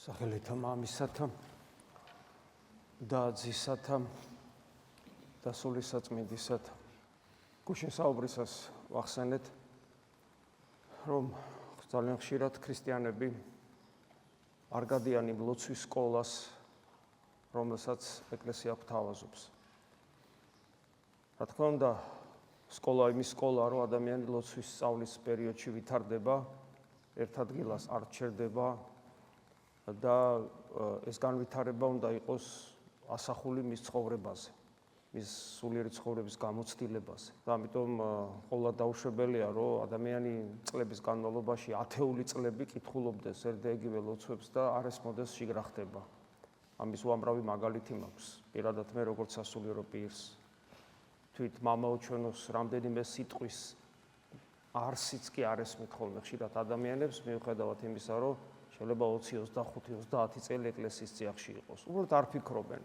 სახელითა მამისათა და ძისათა და სულისაწმინდისათა. გუშინ საუბრისას ვახსენეთ, რომ ძალიან ხშირად ქრისტიანები არ გადიან იმ ლოცვის სკოლას, რომელსაც ეკლესია გვთავაზობს. რა თქმა უნდა, სკოლა იმის სკოლა, რომ ადამიანი ლოცვის სწავლის პერიოდში ვითარდება, ერთ ადგილას არ ჩერდება და ეს განვითარება უნდა იყოს ასახული მის ცხოვრებაზე, მის სულიერი ცხოვრების გამოცდილებაზე. და ამიტომ ყოველად დაუშვებელია, რომ ადამიანი წლების განმავლობაში, ათეული წლები კითხულობდეს ერთ და იგივე ლოცვებს და არ ესმოდეს შიგრა ხდება. ამის უამრავი მაგალითი მაქვს. პირადად მე როგორც სასულიერო პირს, თვით მამაო ჩვენოს რამდენიმე სიტყვის არსიც კი არ ესმით ხოლმე ხშირად ადამიანებს, მიუხედავად იმისა, რომ შეიძლება 20, 25, 30 წელი ეკლესიის წიაღში იყოს. უბრალოდ არ ფიქრობენ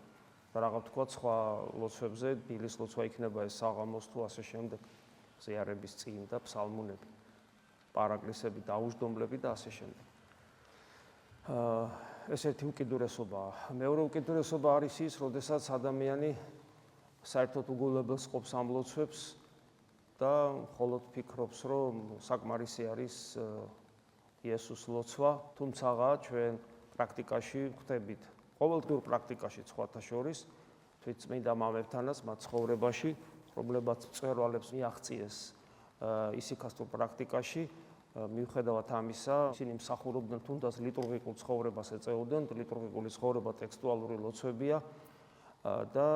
და რაღაც თქვა სხვა ლოცვებზე, დილის ლოცვა იქნება ეს საღამოს თუ ასე შემდეგ, ზიარების წინ და ფსალმუნები, პარაკლისები, დაუჯდომლები და ასე შემდეგ. ეს ერთი უკიდურესობაა. მეორე უკიდურესობა არის ის, როდესაც ადამიანი საერთოდ უგულებელს ყოფს ამ ლოცვებს და მხოლოდ ფიქრობს, რომ საკმარისი არის იესოს ლოცვა, თუმცა ჩვენ პრაქტიკაში ხვდებით, ყოველდღიურ პრაქტიკაში სხვათა შორის, თვით წმინდა მამებთანაც მათ ცხოვრებაში, რომლებაც მწვერვალებს მიაღწიეს ისიქასტურ პრაქტიკაში, მიუხედავად ამისა, ისინი მსახურობდნენ თუნდაც ლიტურგიკულ ცხოვრებას ეწეოდნენ, ლიტურგიკული ცხოვრება ტექსტუალური ლოცვებია და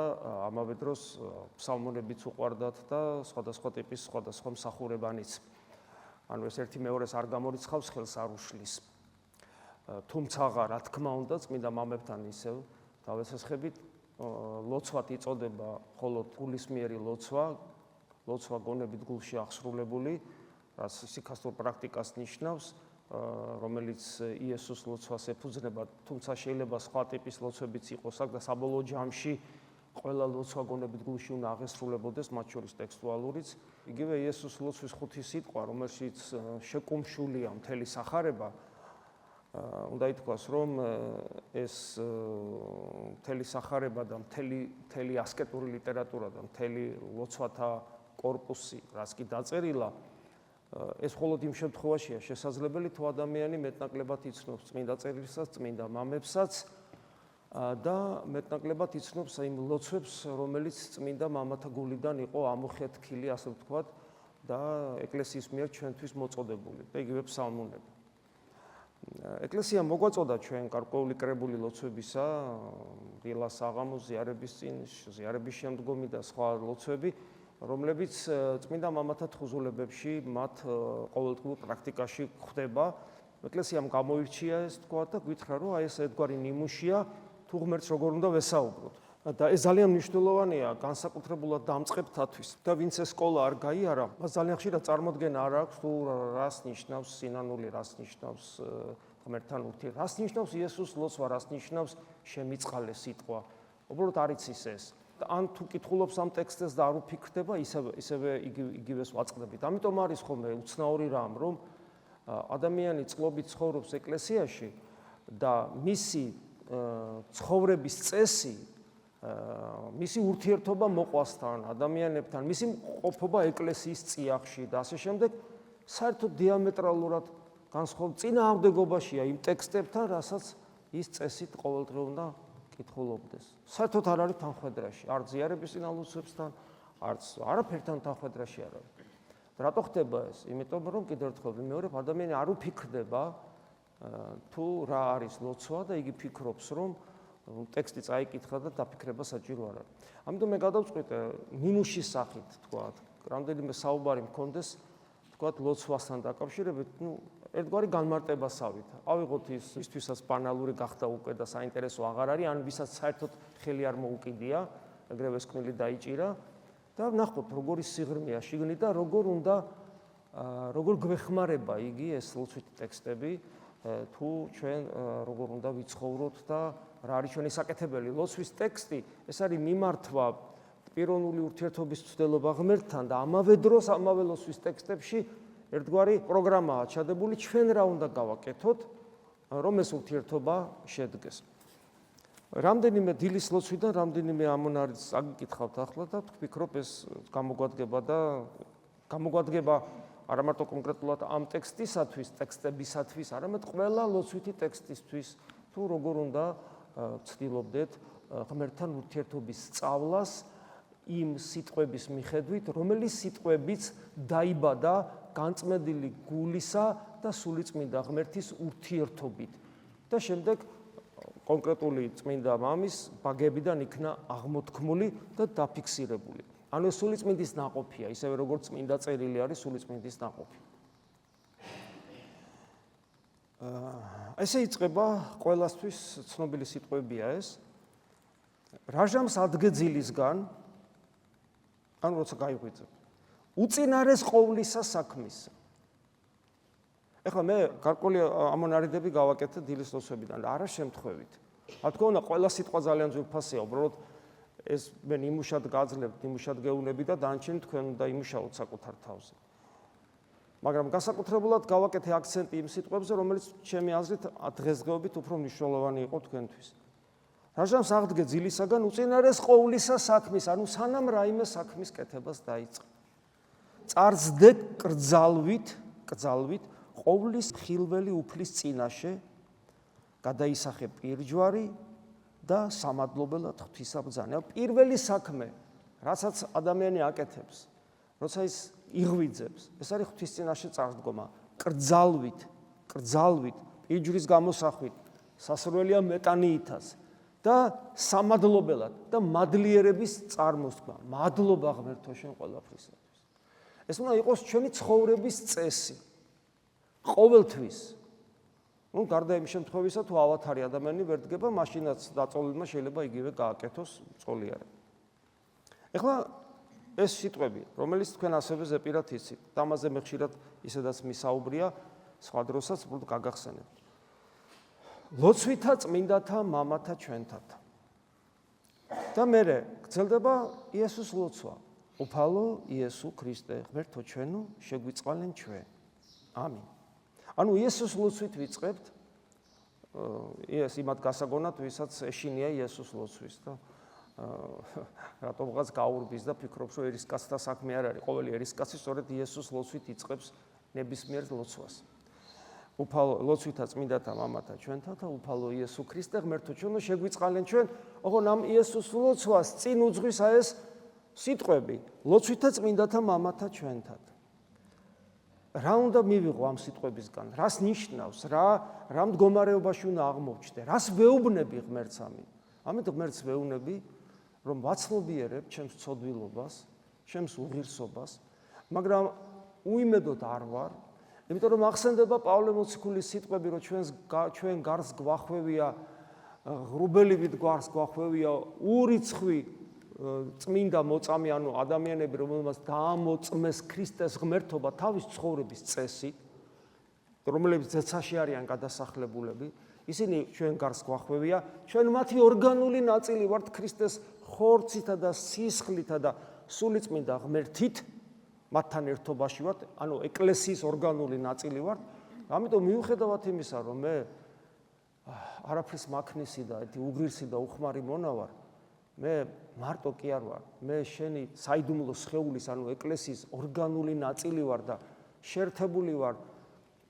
ამავე დროს ფსალმუნებიც უყვარდათ და სხვადასხვა ტიპის სხვადასხვა მსახურებანიც. ანუ ეს ერთი მეორეს არ გამორიცხავს, ხელს არ უშლის. თუმცა, რა თქმა უნდა, წმინდა მამებთან ისევ დავესესხებით, ლოცვად იწოდება მხოლოდ გულისმიერი ლოცვა, ლოცვა გონებით გულში აღსრულებული, რაც სიქასტურ პრაქტიკას ნიშნავს, რომელიც იესოს ლოცვას ეფუძნება, თუმცა შეიძლება სხვა ტიპის ლოცვებიც იყოს აქ და საბოლოო ჯამში ყველა ლოცვა გონებით გულში უნდა აღესრულებოდეს, მათ შორის ტექსტუალურიც. იგივე იესოს ლოცვის ხუთი სიტყვა, რომელშიც შეკუმშულია მთელი სახარება, უნდა ითქვას, რომ ეს მთელი სახარება და მთელი ასკეტური ლიტერატურა და მთელი ლოცვათა კორპუსი, რაც კი დაწერილა, ეს მხოლოდ იმ შემთხვევაშია შესაძლებელი, თუ ადამიანი მეტნაკლებად იცნობს წმინდა წერილსაც, წმინდა მამებსაც და მეტნაკლებად იცნობს იმ ლოცვებს, რომელიც წმინდა მამათა გულიდან იყო ამოხეთქილი, ასე ვთქვათ, და ეკლესიის მიერ ჩვენთვის მოწოდებული და იგივე ფსალმუნები. ეკლესია მოგვაწოდა ჩვენ გარკვეული კრებული ლოცვებისა, დილა საღამოს, ზიარების წინ, ზიარების შემდგომი და სხვა ლოცვები, რომლებიც წმინდა მამათა თხზულებებში, მათ ყოველდღიურ პრაქტიკაში ხდება. ეკლესიამ გამოირჩია ეს თქვა და გითხრა, რომ აი ეს ერთგვარი ნიმუშია, თუ ღმერთს როგორ უნდა ვესაუბროთ. და ეს ძალიან მნიშვნელოვანია განსაკუთრებულად დამწყებთათვის. და ვინც ეს სკოლა არ გაიარა, მას ძალიან ხშირად წარმოდგენა არ აქვს, თუ რას ნიშნავს სინანული, რას ნიშნავს ღმერთთან ურთიერთობა, რას ნიშნავს იესოს ლოცვა, რას ნიშნავს შემიწყალე სიტყვა. უბრალოდ არ იცის ეს. ან თუ კითხულობს ამ ტექსტებს და არ უფიქრდება, ისევე იგივეს ვაწყდებით. ამიტომ არის ხოლმე უცნაური რამ, რომ ადამიანი წყლობით ცხოვრობს ეკლესიაში და მისი ცხოვრების წესი, მისი ურთიერთობა მოყვასთან, ადამიანებთან, მისი ყოფობა ეკლესიის წიაღში და ასე შემდეგ, საერთოდ დიამეტრალურად განსხვავებული წინააღმდეგობაშია იმ ტექსტებთან, რასაც ის წესით ყოველდღე უნდა კითხულობდეს. საერთოდ არ არის თანხვედრაში, არ ზიარების წინა ლოცვებთან, არც არაფერთან თანხვედრაში არ არის. რატო ხდება ეს? იმიტომ რომ კიდევ ერთხელ ვიმეორებ, ადამიანი არ უფიქრდება თუ რა არის ლოცვა და იგი ფიქრობს, რომ ტექსტი წაიკითხა და დაფიქრება საჭირო არ არის. ამიტომ მე გადავწყვიტე ნიმუშის სახით, თქვათ, რამდენიმე საუბარი მქონდეს, თქვათ, ლოცვასთან დაკავშირებით, ერთგვარი განმარტებასავით. ავიღოთ ისთვისაც ბანალური გახდა უკვე და საინტერესო აღარ არის, ან ვისაც საერთოდ ხელი არ მოუკიდია, ეგრევე სკვნილი დაიჭირა და ვნახოთ, როგორი სიღრმეა შიგნით და როგორ გვეხმარება იგი ეს ლოცვითი ტექსტები, თუ ჩვენ როგორ უნდა ვიცხოვროთ და რა არის ჩვენი საკეთებელი. ლოცვის ტექსტი, ეს არის მიმართვა პიროვნული ურთიერთობის ცდელობა ღმერთთან და ამავე დროს ამავე ლოცვის ტექსტებში ერთგვარი პროგრამაა ჩადებული, ჩვენ რა უნდა გავაკეთოთ რომ ეს ურთიერთობა შედგეს. რამდენიმე დილის ლოცვიდან რამდენიმე ამონარიდს აგიკითხავთ ახლა და ვფიქრობ ეს გამოგვადგება არა მარტო კონკრეტულად ამ ტექსტებისათვის, არამედ ყველა ლოცვითი ტექსტისთვის თუ როგორ უნდა ცდილობდეთ ღმერთთან ურთიერთობის სწავლას იმ სიტყვების მიხედვით, რომელიც სიტყვებიც დაიბადა განწმენდილი გულისა და სულიწმინდა ღმერთის ურთიერთობით და შემდეგ კონკრეტული წმინდა მამის ბაგებიდან იქნა აღმოთქმული და დაფიქსირებული. ანუ სულიწმინდის ნაყოფია, ისევე როგორც წმინდა წერილი არის სულიწმინდის ნაყოფი. ესე იწყება ყველასთვის ცნობილი სიტყვებია ეს. რაჟამს ადგეძილისგან, ანუ როცა გაიღვიძებ, უწინარეს ყოვლისა საქმისა. ეხლა მე გარკვეული ამონარიდები გავაკეთე დილის ლოცვებიდან და არა შემთხვევით. რა თქმა უნდა, ყველა სიტყვა ძალიან ძვირფასია, უბრალოდ ეს მე იმუშად გაძლევთ, იმუშად გეუნები და დანარჩენი თქვენ უნდა იმუშაოთ საკუთარ თავზე. მაგრამ განსაკუთრებულად გავაკეთე აქცენტი იმ სიტყვებზე, რომელიც ჩემი აზრით დღესდღეობით უფრო მნიშვნელოვანი იყო თქვენთვის. რაჟამს აღდგე ძილისაგან უწინარეს ყოვლისა საქმის, ანუ სანამ რაიმე საქმის კეთებას დაიწყე. წარსდე კრძალვით ყოვლის ხილველი უფლის წინაშე გადაისახე პირჯვარი და სამადლობელად ღვთისაბრძანე. პირველი საქმე, რასაც ადამიანი აკეთებს, როცა ის იღვიძებს, ეს არის ღვთის წინაშე წარსდგომა, კრძალვით, პირჯვრის გამოსახვით, სასურველია მეტანიითაც და სამადლობელად და მადლიერების წარმოსთქმა. მადლობა ღმერთო შენ ყველაფრისათვის. ეს უნდა იყოს ჩვენი ცხოვრების წესი. ყოველთვის. გარდა იმ შემთხვევისა, თუ ავათარი ადამიანი ვერ დგება, მაშინაც დაწოლილმა შეიძლება იგივე გააკეთოს წოლიარე. ეხლა ეს სიტყვები, რომელიც თქვენ ასევე ზეპირად იცით, ამაზე მე ხშირად ისედაც მისაუბრია, სხვა დროსაც უბრალოდ გაგახსენებთ. ლოცვითა წმინდათა მამათა ჩვენთათა. და მერე გრძელდება იესოს ლოცვა. უფალო იესო ქრისტე, ღმერთო ჩვენო, შეგვიწყალენ ჩვენ. ამინ. ანუ იესოს ლოცვით ვიწყებთ, ეს იმათ გასაგონად, ვისაც ეშინია იესოს ლოცვის და რატომღაც გაურბის და ფიქრობს, რომ ერისკაცთა საქმე არ არის. ყოველი ერისკაცი სწორედ იესოს ლოცვით იწყებს ნებისმიერ ლოცვას. უფალო ლოცვითა წმინდათა მამათა ჩვენთათა, უფალო იესო ქრისტე, ღმერთო ჩვენო, შეგვიწყალენ ჩვენ. ოღონ ამ იესოს ლოცვას წინ უძღვის ეს სიტყვები, ლოცვითა წმინდათა მამათა ჩვენთათა. რა უნდა მივიღო ამ სიტყვებისგან? რას ნიშნავს? რა მდგომარეობაში უნდა აღმოვჩნდე? რას ვეუბნები ღმერთს ამით? ამით ღმერთს ვეუბნები, რომ ვაცნობიერებ ჩემს ცოდვილობას, ჩემს უღირსობას, მაგრამ უიმედოდ არ ვარ, იმიტომ რომ ახსენდება პავლე მოციქულის სიტყვები, რომ ჩვენ გარს გვახვევია, ღრუბელივით გარს გვახვევია ურიცხვი წმინდა მოწამე, ანუ ადამიანები, რომელმაც დაამოწმეს ქრისტეს ღმერთობა თავის ცხოვრების წესით, რომლებიც ზეცაში არიან გადასახლებულები, ისინი ჩვენ გარს გვახვევია, ჩვენ მათი ორგანული ნაწილი ვართ ქრისტეს ხორცითა და სისხლითა და სულიწმინდა ღმერთით, მათთან ერთობაში ვართ, ანუ ეკლესიის ორგანული ნაწილი ვართ. ამიტომ მიუხედავად იმისა, რომ მე არაფრის მაქნისი და უღირსი და უხმარი მონა ვარ, მე მარტო კი არ ვარ, მე შენი საიდუმლო სხეულის, ანუ ეკლესიის ორგანული ნაწილი ვარ და შეერთებული ვარ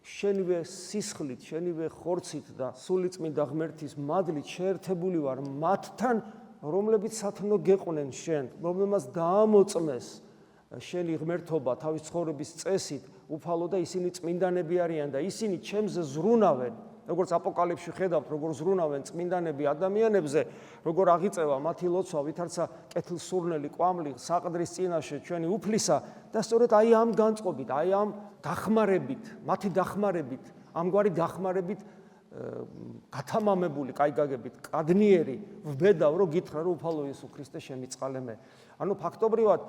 შენივე სისხლით, შენივე ხორცით და სულიწმინდა ღმერთის მადლით შეერთებული ვარ მათთან, რომლებიც სათნო გეყვნენ შენ, რომელმაც დაამოწმეს შენი ღმერთობა თავის ცხოვრების წესით, უფალო და ისინი წმინდანები არიან და ისინი ჩემზე ზრუნავენ, როგორც აპოკალიფსში ხედავთ, როგორ ზრუნავენ წმინდანები ადამიანებზე, როგორ აღიწევა მათი ლოცვა, ვითარცა კეთილსურნელი კვამლი საყდრის წინაშე ჩვენი უფლისა და სწორედ აი ამ განწყობით, აი ამ დახმარებით, მათი დახმარებით, ამგვარი დახმარებით გათამამებული, კაიგაგებით, კადნიერი ვბედავ, რომ გითხრა, რომ უფალო იესო ქრისტე შემიწყალე მე. ანუ ფაქტობრივად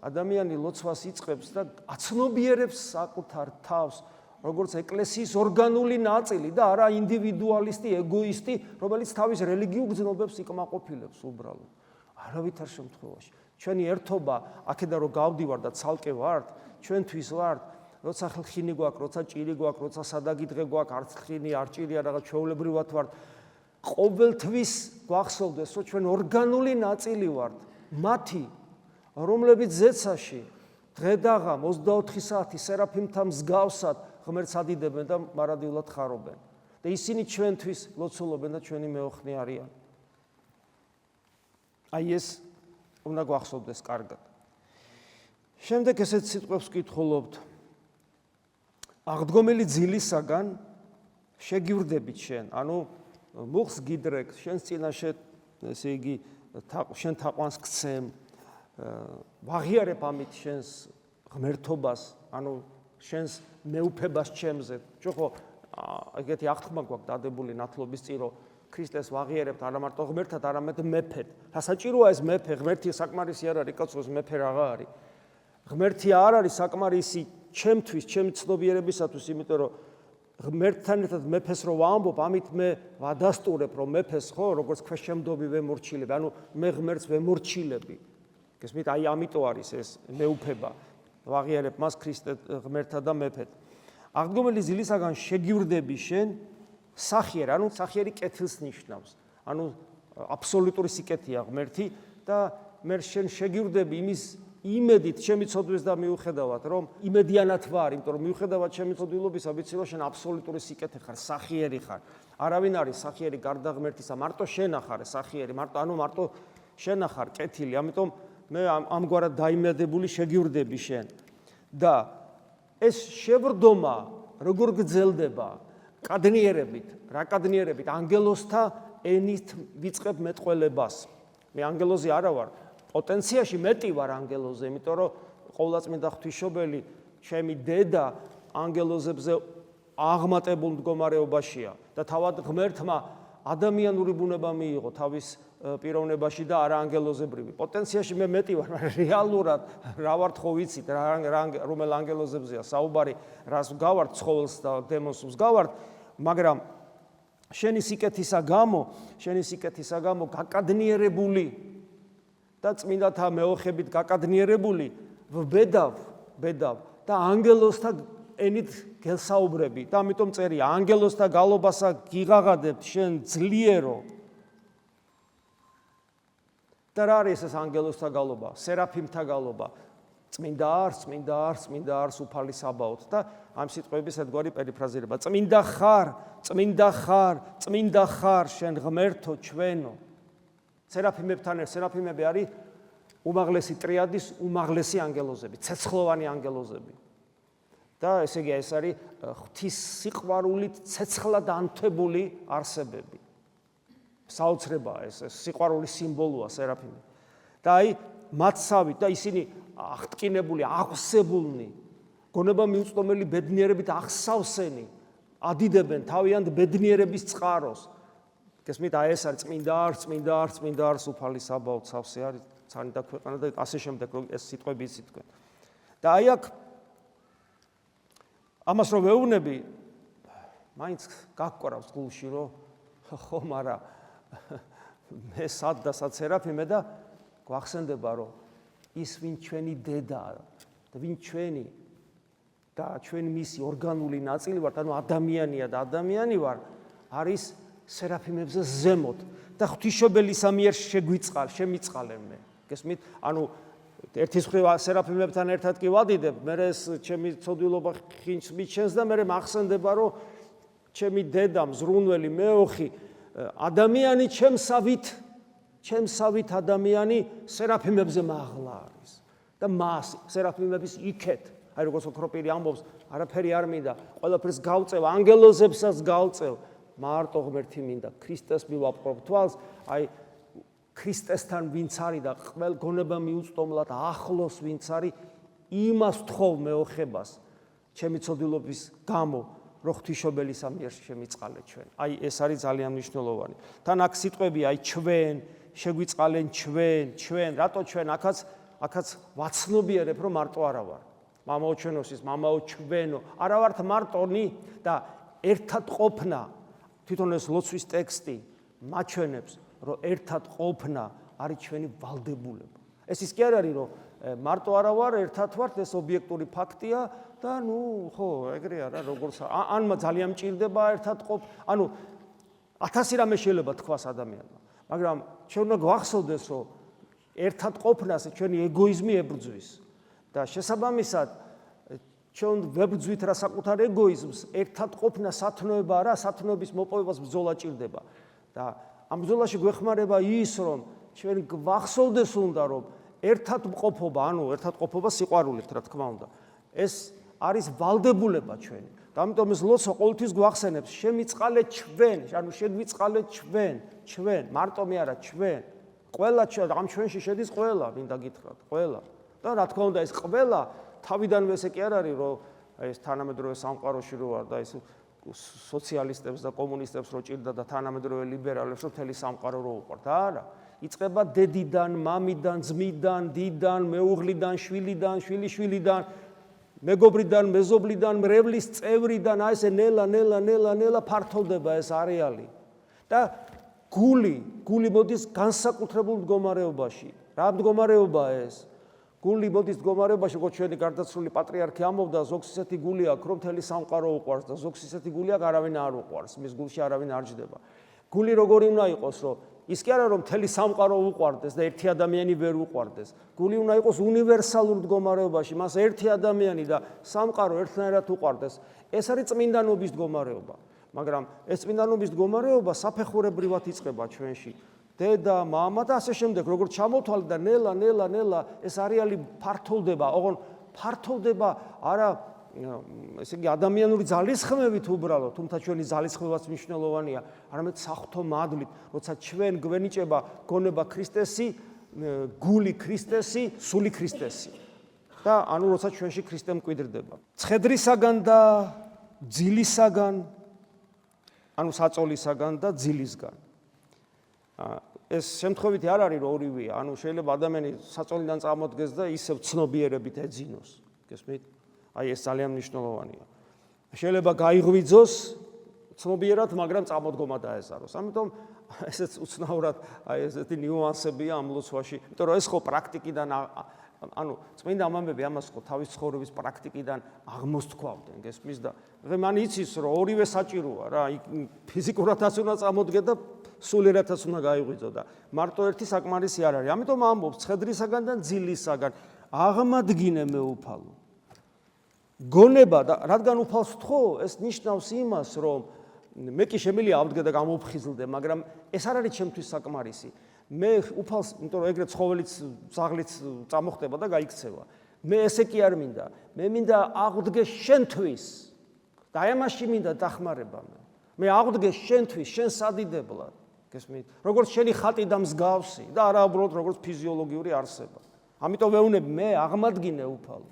ადამიანი ლოცვას იწყებს და აცნობიერებს საკუთარ თავს, როგორც ეკლესიის ორგანული ნაწილი და არა ინდივიდუალისტი, ეგოისტი, რომელიც თავის რელიგიურ გრძნობებს იკმაყოფილებს უბრალოდ. არავითარ შემთხვევაში. ჩვენი ერთობა, აქედან რომ გავდივარ და ცალკე ვართ, ჩვენთვის ვართ როცა ხილხინი გვაქვს, როცა ჭირი გვაქვს, როცა სადაგიდღე გვაქვს, არც ხინი, არ ჭირია, რაღაც ჩვეულებრივად ვართ. ყოველთვის გვახსოვდეს, რომ ჩვენ ორგანული ნაწილი ვართ, მათი, რომლებიც ზეცაში დღე და ღამ 24 საათი სერაფიმთა მსგავსად ღმერთს ადიდებენ და მარადიულად ხარობენ. და ისინი ჩვენთვის ლოცულობენ და ჩვენი მეოხნე არიან. აი ეს უნდა გვახსოვდეს კარგად. შემდეგ ესეთ სიტყვებს ვკითხულობთ. აღდგომელი ძილისაგან შეგივრდებით შენ, ანუ მუხს გიდრეკ, შენს წინაშე, ესე იგი, შენ თაყვანს გცემ, ვაღიარებ ამით შენს ღმერთობას, ანუ შენს მეუფებას ჩემზე. ჩვენ ხო ეგეთი აღთქმა გვაქვს დადებული ნათლობის წინ, რომ ქრისტეს ვაღიარებთ არა მარტო ღმერთად, არამედ მეფედ. რა საჭიროა ეს მეფე? ღმერთი საკმარისი არ არის, კაცოს მეფე რაღა არის. ღმერთი არ არის საკმარისი ჩემთვის, ჩემი ცნობიერებისათვის, იმიტომ რომ ღმერთთან ერთად მეფეს რო ვამბობ, ამით მე ვადასტურებ, რომ მეფეს ხო, როგორც ქვეშემდობი ვემორჩილებ, ანუ მე ღმერთს ვემორჩილები. გესმით, აი ამიტომ არის ეს მეუფება. ვაღიარებ მას ქრისტე ღმერთად და მეფედ. აღდგომელი ძილისაგან შეგივრდები შენ სახიერი, ანუ სახიერი კეთილს ნიშნავს. ანუ აბსოლუტური სიკეთეა ღმერთი და მე შენ შეგივრდები იმის იმედით ჩემი ცოდვის და მიუხედავად, რომ იმედიანად ვარ, იმიტომ რომ მიუხედავად ჩემი ცოდვილობისა, ვიცი რომ შენ აბსოლუტური სიკეთე ხარ, სახიერი ხარ. არავინ არის სახიერი გარდა ღმერთისა, მარტო შენ ახარ სახიერი, მარტო შენ ახარ კეთილი, ამიტომ მე ამგვარად დაიმედებული შეგივრდები შენ. და ეს შევრდომა როგორ გრძელდება? კადნიერებით, რა კადნიერებით? ანგელოზთა ენით ვიწყებ მეტყველებას. მე ანგელოზი არა ვარ. პოტენციაში მეტი ვარ ანგელოზე, იმიტომ რომ ყოვლადწმინდა ღვთისმშობელი, ჩემი დედა ანგელოზებზე აღმატებულ მდგომარეობაშია და თავად ღმერთმა ადამიანური ბუნება მიიღო თავის პიროვნებაში და არა ანგელოზებრივი. პოტენციაში მე მეტი ვარ, მაგრამ რეალურად რა ვარ ხო ვიცით, რომელ ანგელოზებზეა საუბარი, რას გავართ ცხოველს და დემონს გავართ, მაგრამ შენი სიკეთისა გამო გაკადნიერებული და წმინდათა მეოხებით გაკადნიერებული ვბედავ და ანგელოზთა ენით გელსაუბრები და ამიტომ წერია ანგელოზთა გალობასა გიღაღადებთ შენ ძლიერო. და რა არის ეს ანგელოზთა გალობა? სერაფიმთა გალობა. წმინდა არს უფალი საბაოთ და ამ სიტყვების ერთგვარი პერიფრაზირება. წმინდა ხარ შენ ღმერთო ჩვენო. სერაფიმები არის უმაღლესი ტრიადის უმაღლესი ანგელოზები, ცეცხლოვანი ანგელოზები. და ესე იგი ეს არის ღვთის სიყვარულით ცეცხლად ანთებული არსებები. საოცრებაა ეს სიყვარულის სიმბოლოა სერაფიმი. და აი მათსავით და ისინი აღტკინებული, აღსებულნი, გონება მიუწვდომელი ბედნიერებით აღსავსენი, ადიდებენ თავიანთ ბედნიერების წყაროს. გესმით, აი ეს არის წმინდა არს უფალი საბაოთ, სავსე არის ცანი და ქვეყანა და ასე შემდეგ, რომ ეს სიტყვები იცით თქვენ. და აი აქ ამას რომ ვეუბნები, მაინც გაგკვრავს გულში, რომ ხო, მაგრამ მე სად სერაფიმე და გვახსენდება, რომ ის ვინ ჩვენი დედაა და ვინ ჩვენი და ჩვენ მისი ორგანული ნაწილი ვართ, ანუ ადამიანია და ადამიანი ვარ, არის სერაფიმებზე ზემოთ და ღვთისმშობელის მიერ შემიწყალენ მე. გესმით? ანუ ერთის მხრივ სერაფიმებთან ერთად კი ვადიდებ, მე ეს ჩემი ცოდვილობა ხინს მიჩენს და მე მახსენდება, რომ ჩემი დედა მზრუნველი მეოხი ადამიანი ჩემსავით ადამიანი სერაფიმებზე მაღლა არის და მას სერაფიმების იქეთ, აი როგორც ოქროპირი ამბობს, არაფერი არ მინდა, ყველაფერს გავწევ, ანგელოზებსაც გავწევ, მარტო ღმერთი მინდა, ქრისტეს მივაპყრობ თვალს, აი ქრისტესთან ვინც არის და ყველ გონება მიუწვდომლად ახლოს ვინც არის, იმას თხოვ მეოხებას ჩემი ცოდვილობის გამო, რომ ღვთისმშობელის მიერ შემიწყალეთ ჩვენ. აი ეს არის ძალიან მნიშვნელოვანი. თან აქ სიტყვები აი ჩვენ, შეგვიწყალენ ჩვენ, რატო ჩვენ აქაც ვაცნობიერებ, რომ მარტო არა ვარ. მამაო ჩვენოსის, მამაო ჩვენო, არა ვართ მარტონი და ერთად ყოფნა, თვითონ ეს ლოცვის ტექსტი მაჩვენებს, რომ ერთად ყოფნა არის ჩვენი ვალდებულება. ეს ის კი არ არის, რომ მარტო არა ვარ, ერთად ვართ, ეს ობიექტური ფაქტია და ხო, ეგრე არა, როგორც ანმა ძალიან მჭირდება ერთად ყოფ, 1000 რამე შეიძლება თქვას ადამიანმა, მაგრამ ჩვენ უნდა გვახსოვდეს, რომ ერთად ყოფნას ჩვენი ეგოიზმი ებრძვის და შესაბამისად ჩვენ ვებრძვით რა საკუთარ ეგოიზმს, ერთად ყოფნა სათნოება არა, სათნოების მოპოვებას ბრძოლა ჭირდება და ამ ბრძოლაში გვეხმარება ის, რომ ჩვენ გვახსოვდეს უნდა, რომ ერთად მყოფობა, ერთად ყოფობა სიყვარულით, რა თქმა უნდა. ეს არის ვალდებულება ჩვენი. და ამიტომ ეს ლოცვა ყოველთვის გვახსენებს, შემიწყალე ჩვენ, შეგვიწყალე ჩვენ, მარტო მე არა ჩვენ. ყველა ამ ჩვენში შედის ყველა, მინდა გითხრათ, ყველა. და რა თქმა უნდა, ეს ყველა თავიდანვე ესე კი არ არის, რომ ეს თანამედროვე სამყაროში რო არ და ეს სოციალისტებს და კომუნისტებს რო ჭირდა და თანამედროვე ლიბერალებს რო მთელი სამყარო რო უყვართ. არა. იწყება დედიდან, მამიდან, ძმიდან, დიდან, მეუღლიდან, შვილიდან, შვილიშვილიდან, მეგობრიდან, მეზობლიდან, მრევლის წევრიდან, ესე ნელა ფართოვდება ეს არეალი. და გული მოდის განსაკუთრებულ მდგომარეობაში. რა მდგომარეობაა ეს? გული მოდის მდგომარეობაში, როგორც ჩვენი გარდაცვლილი პატრიარქი ამბობდა, ზოგს ისეთი გული აქვს, რომ მთელი სამყარო უყვარს და ზოგს ისეთი გული აქვს, არავინ არ უყვარს, მის გულში არავინ არ ჯდება. გული როგორი უნდა იყოს, რომ ის კი არა, რომ მთელი სამყარო უყვარდეს და ერთი ადამიანი ვერ უყვარდეს. გული უნდა იყოს უნივერსალურ მდგომარეობაში, მას ერთი ადამიანი და სამყარო ერთნაირად უყვარდეს. ეს არის წმინდანობის მდგომარეობა. მაგრამ ეს წმინდანობის მდგომარეობა საფეხურებრივად იწყება ჩვენში. დედა, მამა და ასე შემდეგ, როგორც ჩამოთვალე და ნელა ეს არეალი ფართოვდება, ოღონ ფართოვდება არა ესე იგი ადამიანური ძალისხმევით უბრალოდ, თუმცა ჩვენი ძალისხმევაც მნიშვნელოვანია, არამედ საღვთო მადლით, როცა ჩვენ გვენიჭება გონება ქრისტესი, გული ქრისტესი, სული ქრისტესი. და როცა ჩვენში ქრისტე მკვიდრდება. ცხედრისაგან და ძილისაგან, საწოლისაგან და ძილისგან. ეს შემთხვევითი არ არის, რომ ორივეა, შეიძლება ადამიანი საწოლიდან წამოდგეს და ისევ ცნობიერებით ეძინოს. გესმით? ეს ძალიან მნიშვნელოვანია. შეიძლება გაიღვიძოს ცნობიერად, მაგრამ წამოდგომა დაეზაროს. ამიტომ ესეც უცნაურად ესეთი ნიუანსებია ამ ლოცვაში, იმიტომ რომ ეს ხო პრაქტიკიდან წმინდა მამები ამას ხო თავის ცხოვრების პრაქტიკიდან აღმოსთქვავდნენ, გესმის და მან იცის, რომ ორივე საჭიროა რა, ფიზიკურადაც უნდა წამოდგე და სულიერადაც უნდა გაიღვიძო და მარტო ერთი საკმარისი არ არის. ამიტომ ამბობს ცხედრისაგან და ძილისაგან აღმადგინე მეუფალო. გონება და რადგან უფალს ვთხოვ, ეს ნიშნავს იმას, რომ მე კი შემიძლია ავდგე და გამოვფხიზლდე, მაგრამ ეს არ არის ჩემთვის საკმარისი. მე უფალს, იმიტომ რომ ეგრე ცხოველიც, ძაღლიც წამოხდება და გაიქცევა. მე ესე კი არ მინდა. მე მინდა ავდგე შენთვის. და აი ამაში მინდა დახმარება მე. მე ავდგე შენთვის, შენ სადიდებლად. გესმით? როგორც შენი ხატი და მსგავსი და არა უბრალოდ როგორც ფიზიოლოგიური არსება. ამიტომ ვეუბნები, მე აღმადგინე უფალო.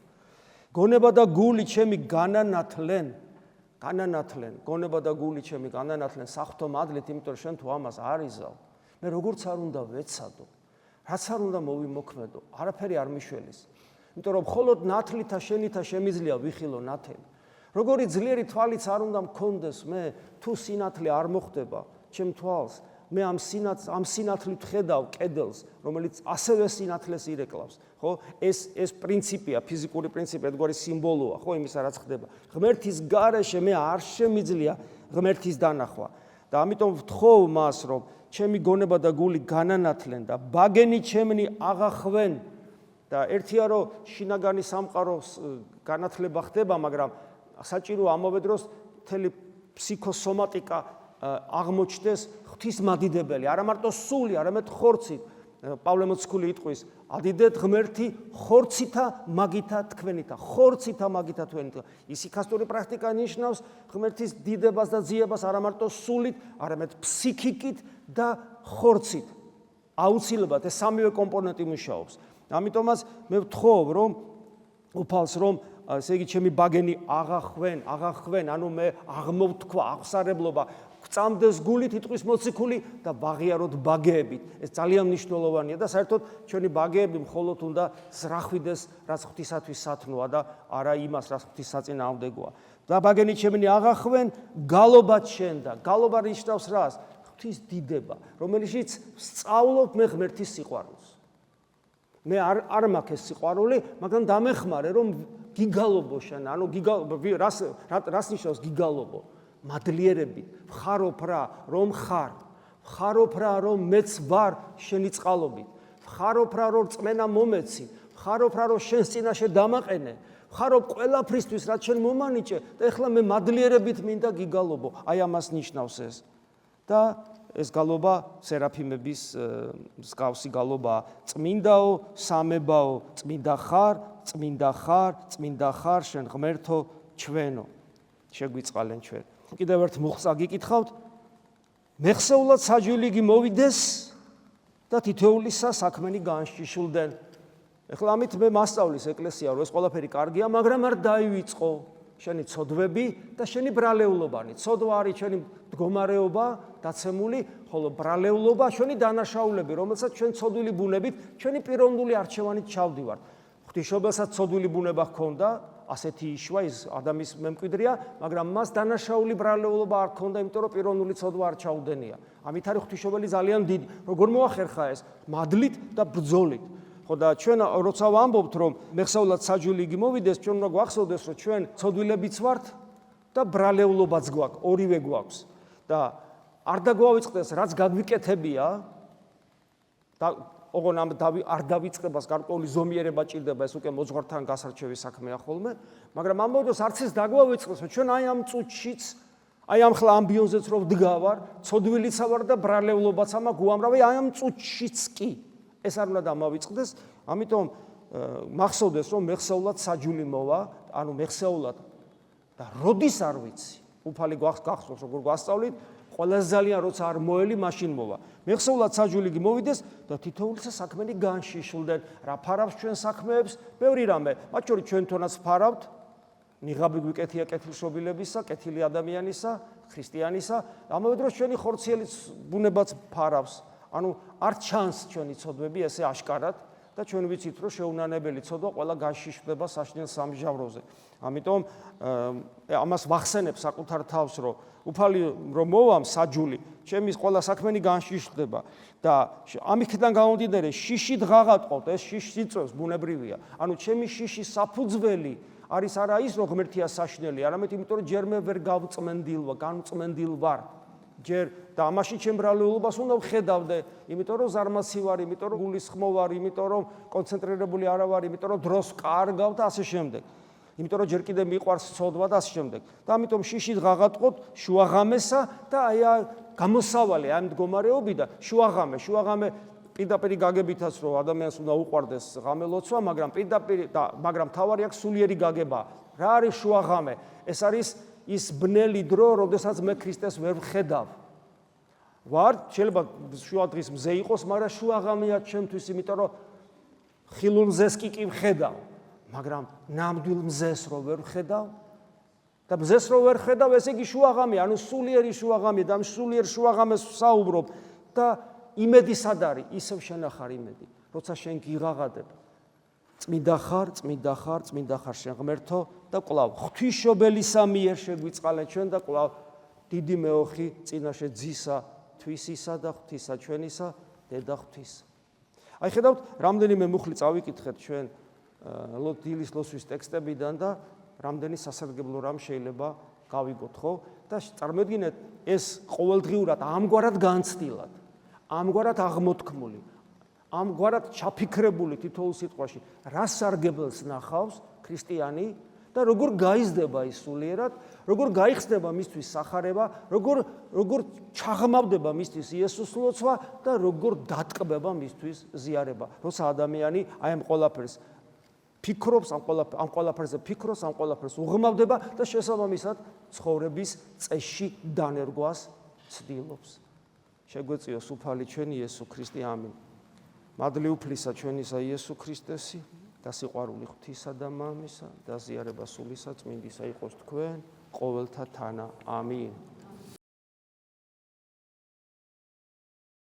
გონება და გული ჩემი განანათლენ, გონება და გული ჩემი განანათლენ საღვთო მადლით, იმიტომ რომ შენ თუ ამას არ იზავ, მე როგორც არ უნდა ვეცადო, რაც არ უნდა მოვიმოქმედო, არაფერი არ მიშველის. იმიტომ რომ მხოლოდ ნათლითა შენითა შემიძლია ვიხილო ნათელი. როგორი ძლიერი თვალიც არ უნდა მქონდეს მე, თუ სინათლე არ მოხდება ჩემ თვალს, მე ამ სინათლით ხედავ კედელს, რომელიც ასევე სინათლეს ირეკლავს, ხო? ეს პრინციპია, ფიზიკური პრინციპი, ერთგვარი სიმბოლოა, ხო, იმისა რაც ხდება. ღმერთის გარეშე მე არ შემიძლია ღმერთის დანახვა. და ამიტომ ვთხოვ მას, რომ ჩემი გონება და გული განანათლენ და ბაგენი ჩემნი აღახვენ. და ერთია, რომ შინაგანი სამყაროს განათლება ხდება, მაგრამ საჭიროა ამავე დროს მთელი ფსიქოსომატიკა აღმოჩნდეს ღვთისმადიდებელი, არა მარტო სული, არამედ ხორცით. პავლე მოციქული იტყვის, ადიდეთ ღმერთი ხორცითა მაგითა თქვენითა, ხორცითა მაგითა თქვენითა. ისიქასტური პრაქტიკა ნიშნავს ღმერთის დიდებას და ძიებას არა მარტო სულით, არამედ ფსიქიკით და ხორცით. აუცილებლად ეს სამივე კომპონენტი მუშაობს. ამიტომაც მე ვთხოვ, რომ უფალს რომ ესე იგი ჩემი ბაგენი აღახვენ, მე აღმოვთქვა აღსარებლობა, გწამდეს გულით იტყვის მოციქული და ვაღიაროთ ბაგეებით. ეს ძალიან მნიშვნელოვანია და საერთოდ ჩვენი ბაგეები მხოლოდ უნდა ზრახვიდეს, რაც ღვთისათვის სათნოა და არა იმას, რაც ღვთის საწინააღმდეგოა. და ბაგენი ჩემნი აღახვენ, გალობად შენდა. გალობა ნიშნავს რას? ღვთის დიდება, რომელშიც სწავლობ მე ღმერთის სიყვარულს. მე არ მაქვს ეს სიყვარული, მაგრამ დამეხმარე, რომ გიგალობო შენ, ანუ რას ნიშნავს გიგალობო? მადლიერები, ვხარობ რა, რომ ხარ, ვხარობ რა, რომ მეც ვარ შენი წყალობით, ვხარობ რა, რომ წმენა მომეცი, ვხარობ რა, რომ შენს წინაშე დამაყენე, ვხარობ ყველაფრისთვის, რაც შენ მომანიჭე და ეხლა მე მადლიერებით მინდა გიგალობო. აი ამას ნიშნავს ეს. და ეს გალობა სერაფიმების მსგავსი გალობაა. წმინდაო, სამებაო, წმინდა ხარ, წმინდა ხარ, წმინდა ხარ, შენ ღმერთო ჩვენო. შეგვიწყალენ ჩვენ. კიდევ ერთ მუხსა გიკითხავთ. მეხსეულად საჯვილი მოვიდეს და თითოეულისა საქმენი განშიშულდნენ. ეხლა ამით მე მასწავლის ეკლესია, რომ ეს ყველაფერი კარგია, მაგრამ არ დაივიწყო შენი ცოდვები და შენი ბრალეულობანი. ცოდვა არის შენი მდგომარეობა, დაცემული, ხოლო ბრალეულობა შენი დანაშაულები, რომელსაც ჩვენ ცოდვილი ბუნებით, ჩვენი პიროვნული არჩევანით ჩავდივართ. ღვთისმშობელსაც ცოდვილი ბუნება ჰქონდა, ასეთი იშვა, ის ადამიანის მემკვიდრეა, მაგრამ მას დანაშაული ბრალეულობა არ ჰქონდა, იმიტომ რომ პიროვნული ცოდვა არ ჩაუდენია. ამით არის ღვთისმშობელი ძალიან დიდი. როგორ მოახერხა ეს? მადლით და ბრძოლით. ხო და ჩვენ როცა ვამბობთ, რომ მეხსეულად საჯვილი მოვიდეს, ჩვენ უნდა გვახსოვდეს, რომ ჩვენ ცოდვილებიც ვართ და ბრალეულობაც გვაქვს, ორივე გვაქვს. და არ დაგვავიწყდეს, რაც გაგვიკეთებია და ოღონ ამ არ დავიწყებას გარკვეული ზომიერება ჭირდება, ეს უკვე მოძღვართან გასარჩევის საქმეა ხოლმე, მაგრამ ამბობს არც ეს დაგვავიწყდეს, რომ ჩვენ აი ამ წუთშიც, აი ამ ხლა ამბიონზეც რომ ვდგავარ, ცოდვილიცა ვარ და ბრალეულობაც ამაქვს უამრავი, აი ამ წუთშიც კი ეს არ უნდა დამავიწყდეს, ამიტომ მახსოვდეს, რომ მეხსეულად საჯვილი მოვა, ანუ მეხსეულად და როდის არ ვიცი, უფალი გახსოვს, როგორ გვასწავლით, ყველაზე ძალიან როცა არ მოელი, მაშინ მოვა. მეხსეულად საჯვილი მოვიდეს და თითოეულისა საქმენი განშიშულდნენ. რა ფარავს ჩვენ საქმეებს? ბევრი რამე, მათ შორის ჩვენ თონაც ფარავთ, ნიღაბი გვიკეთია კეთილშობილებისა, კეთილი ადამიანისა, ქრისტიანისა, ამავე დროს ჩვენი ხორციელი ბუნებაც ფარავს. ანუ არ ჩანს ჩვენი ცოდვები ესე აშკარად და ჩვენ ვიცით, რომ შეუნანებელი ცოდვა ყველა განშიშვლდება საშნელ სამჟავროზე. ამიტომ ამას ვახსენებ საკუთარ თავს, რომ უფალი რომ მოვამ საჯული, ჩემის ყველა საქმენი განშიშვლდება და ამითიდან გამომდინარე შიში დღაღატყობთ, ეს შიშს იწვევს, ბუნებრივია. ანუ ჩემი შიში საფუძველი არის არა ის, რომ ღმერთია საშნელი, არამედ იმიტომ, რომ ჯერ მე ვერ განწმენდილ ვარ. ჯერ და ამაში ჩემ ბრალეულობას უნდა ვხედავდე, იმიტომ რომ ზარმაცი ვარ, იმიტომ რომ გულისხმო ვარ, იმიტომ რომ კონცენტრირებული არა ვარ, იმიტომ რომ დროს კარგავ და ასე შემდეგ. იმიტომ რომ ჯერ კიდე მიყვარს ცოდვა და ასე შემდეგ. და ამიტომ შიში დღაღატყობთ შუაღამესა და აი გამოსავალი ამ მდგომარეობიდან შუაღამე პირდაპირ გაგებითაც რომ ადამიანს უნდა უყვარდეს ღამე ლოცვა, მაგრამ თავარი აქვს სულიერი გაგება. რა არის შუაღამე? ეს არის ის ბნელი დრო, როდესაც მე ქრისტეს ვერ ვხედავ. ვარ, შეიძლება შუადღის მზე იყოს, მაგრამ შუაღამეა ჩემთვის, იმიტომ რომ ხილულ მზეს კი ვხედავ, მაგრამ ნამდვილ მზეს რო ვერ ვხედავ და მზეს რო ვერ ხედავ, ესე იგი შუაღამეა, ანუ სულიერი შუაღამეა და სულიერ შუაღამეს ვსაუბრობ და იმედი სად არის? ისევ შენახარ იმედი, როცა შენ გიღაღადებ. წმინდა ხარ შენ ღმერთო და კვლავ ღვთისმშობელისა მიერ შეგვიწყალეთ ჩვენ და კვლავ დიდი მეოხი წინაშე ძისა, თვისისა და ღვთისა ჩვენისა, დედა ღვთისა. აი ხედავთ, რამდენიმე მუხლი წავიკითხეთ ჩვენ დილის ლოცვის ტექსტებიდან და რამდენი სასარგებლო რამ შეიძლება გავიგოთ, ხო? და წარმოიდგინეთ, ეს ყოველდღიურად ამგვარად განცდილად, ამგვარად აღმოთქმული, ამგვარად ჩაფიქრებული თითოეულ სიტყვაში, რა სარგებელს ნახავს ქრისტიანი და როგორ გაიზრდება ის სულიერად, როგორ გაიხსნება მისთვის სახარება, როგორ ჩაღმავდება მისთვის იესოს ლოცვა და როგორ დატკბება მისთვის ზიარება. როცა ადამიანი აი ამ ყველაფერს ფიქრობს, ამ ყველაფერზე ფიქრობს, ამ ყველაფერს უღმავდება და შესაბამისად ცხოვრების წესში დანერგვას ცდილობს. შეგვეწიოს უფალი ჩვენი იესო ქრისტე, ამინ. მადლი უფლისა ჩვენისა იესო ქრისტესი და სიყვარული ღვთისა და მამისა და ზიარება სულისა წმინდისა იყოს თქვენ ყოველთა თანა. ამინ.